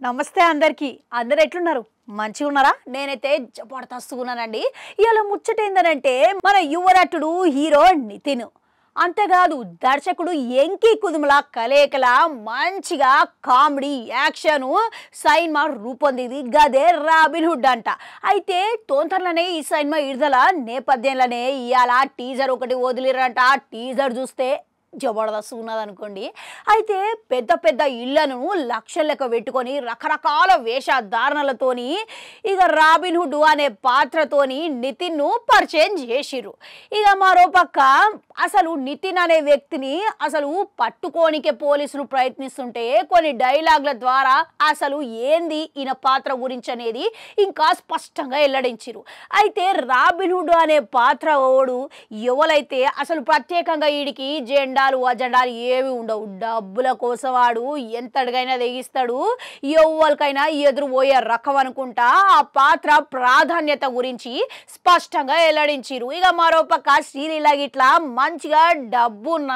నమస్తే అందరికి. అందరూ ఎట్లున్నారు? మంచిగా ఉన్నారా? నేనైతే జబర్దస్తుగున్నానండి. ఇయాల ముచ్చట ఏందనంటే మన యువ నటుడు హీరో నితిన్. అంతేకాదు దర్శకుడు ఎంకి కుదుముల కలేకల మంచిగా కామెడీ యాక్షన్ సినిమా రూపొందింది గదే రాబిన్ హుడ్ అంట. అయితే తొందరలోనే ఈ సినిమా విడుదల నేపథ్యంలోనే ఇయాల టీజర్ ఒకటి వదిలిరంట. టీజర్ చూస్తే జబర్దస్త్ ఉన్నదనుకోండి. అయితే పెద్ద పెద్ద ఇళ్లను లక్షలెక్క పెట్టుకొని రకరకాల వేషధారణలతోని ఇక రాబిన్ హుడ్ అనే పాత్రతోని నితిన్ను పరిచయం చేసిర్రు. ఇక మరో పక్క అసలు నితిన్ అనే వ్యక్తిని అసలు పట్టుకోనికే పోలీసులు ప్రయత్నిస్తుంటే కొన్ని డైలాగుల ద్వారా అసలు ఏంది ఈయన పాత్ర గురించి అనేది ఇంకా స్పష్టంగా వెల్లడించిరు. అయితే రాబిన్ హుడ్ అనే పాత్ర ఓడు ఎవరైతే అసలు ప్రత్యేకంగా వీడికి జెండాలు అజెండాలు ఏవి ఉండవు, డబ్బుల కోసం వాడు ఎంతటికైనా తెగిస్తాడు, ఎవరికైనా ఎదురుపోయే రకం అనుకుంటా ఆ పాత్ర ప్రాధాన్యత గురించి స్పష్టంగా వెల్లడించిరు. ఇక మరోపక్క శ్రీలీల గిట్లా మంచిగా డబ్బున్న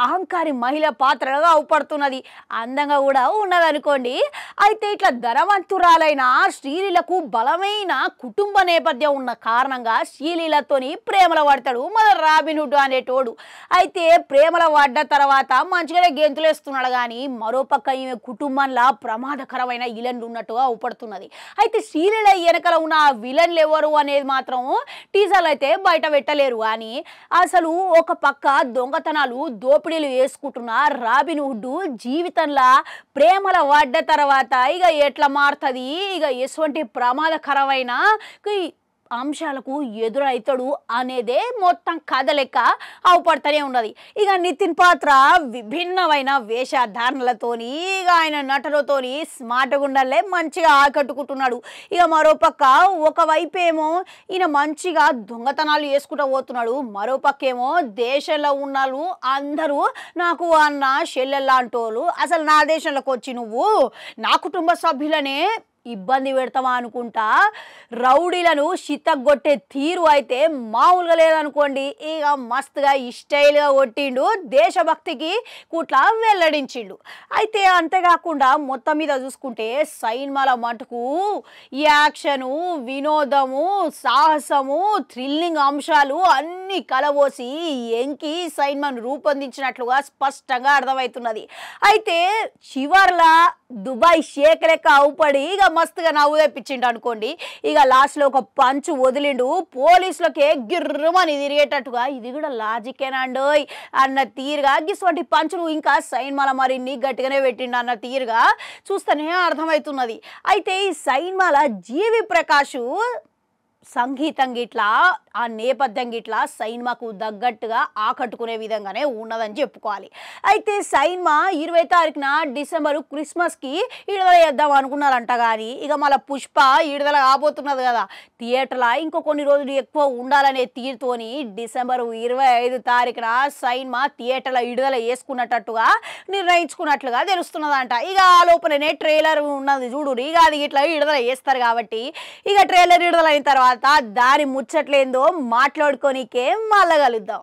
అహంకారి మహిళ పాత్రగా అవపడుతున్నది, అందంగా కూడా ఉన్నదనుకోండి. అయితే ఇట్లా ధనవంతురాలైన శ్రీలీలకు బలమైన కుటుంబ నేపథ్యం ఉన్న కారణంగా శ్రీలీలతోని ప్రేమలో పడతాడు మన రాబిన్ హుడ్ అనేటోడు. అయితే ప్రేమలో పడ్డ తర్వాత మంచిగానే గెంతులేస్తున్నాడు కానీ మరోపక్క ఈమె కుటుంబంలో ప్రమాదకరమైన విలన్లు ఉన్నట్టుగా అవపడుతున్నది. అయితే శ్రీలీల వెనకల ఉన్న ఆ విలన్లు ఎవరు అనేది మాత్రం టీజర్లు అయితే బయట పెట్టలేరు. కానీ అసలు ఒక పక్క దొంగతనాలు దోపిడీలు వేసుకుంటున్న రాబిన్ హుడ్ జీవితంలో ప్రేమల పడ్డ తర్వాత ఇక ఎట్లా మారుతుంది, ఇక ఎటువంటి ప్రమాదకరమైన అంశాలకు ఎదురైతాడు అనేదే మొత్తం కథ లెక్క అవపడుతూనే ఉన్నది. ఇక నితిన్ పాత్ర విభిన్నమైన వేషధారణలతోని ఇక ఆయన నటనతోని స్మార్ట్గా ఉండాలే మంచిగా ఆకట్టుకుంటున్నాడు. ఇక మరోపక్క ఒకవైపు ఏమో ఈయన మంచిగా దొంగతనాలు చేసుకుంటూ పోతున్నాడు, మరోపక్క ఏమో దేశంలో ఉన్నాళ్ళు అందరూ నాకు అన్న చెల్లెల్లాంటోళ్ళు, అసలు నా దేశంలోకి వచ్చి నువ్వు నా కుటుంబ సభ్యులనే ఇబ్బంది పెడతామా అనుకుంటా రౌడీలను చితగ్గొట్టే తీరు అయితే మామూలుగా లేదనుకోండి. ఇక మస్తుగా స్టైల్గా కొట్టిండు, దేశభక్తికి కూట్లా వెల్లడించిండు. అయితే అంతేకాకుండా మొత్తం మీద చూసుకుంటే సినిమాల మటుకు యాక్షను, వినోదము, సాహసము, థ్రిల్లింగ్ అంశాలు అన్నీ కలబోసి ఎంకి సినిమాను రూపొందించినట్లుగా స్పష్టంగా అర్థమవుతున్నది. అయితే చివర్లా దుబాయ్ షేక్ లెక్క అవుపడి ఇక మస్తుగా నవ్వు తెప్పించిండు అనుకోండి. ఇక లాస్ట్లో ఒక పంచు వదిలిండు, పోలీసులకే గిర్రమని తిరిగేటట్టుగా ఇది కూడా లాజికేనండోయ్ అన్న తీరుగా గిటువంటి పంచులు ఇంకా సినిమాల మరిన్ని గట్టిగానే పెట్టిండు అన్న తీరుగా చూస్తేనే అర్థమవుతున్నది. అయితే ఈ సినిమాల జీవి ప్రకాష్ సంగీతం గిట్లా ఆ నేపథ్యం గిట్లా సినిమాకు తగ్గట్టుగా ఆకట్టుకునే విధంగానే ఉన్నదని చెప్పుకోవాలి. అయితే సినిమా 20 తారీఖున డిసెంబర్ క్రిస్మస్కి విడుదల చేద్దాం అనుకున్నారంట. కానీ ఇక మళ్ళీ పుష్ప విడుదల కాబోతున్నది కదా థియేటర్లో, ఇంకో కొన్ని రోజులు ఎక్కువ ఉండాలనే తీరుతోని డిసెంబర్ 25 తారీఖున సినిమా థియేటర్లో విడుదల చేసుకున్నట్టుగా నిర్ణయించుకున్నట్లుగా తెలుస్తున్నదంట. ఇక ఆ లోపలనే ట్రైలర్ ఉన్నది చూడు, ఇక అది ఇట్లా విడుదల చేస్తారు కాబట్టి ఇక ట్రైలర్ విడుదల అయిన తర్వాత దాని ముచ్చట్లేందో మాట్లాడుకోనికే మళ్ళా కలుద్దాం.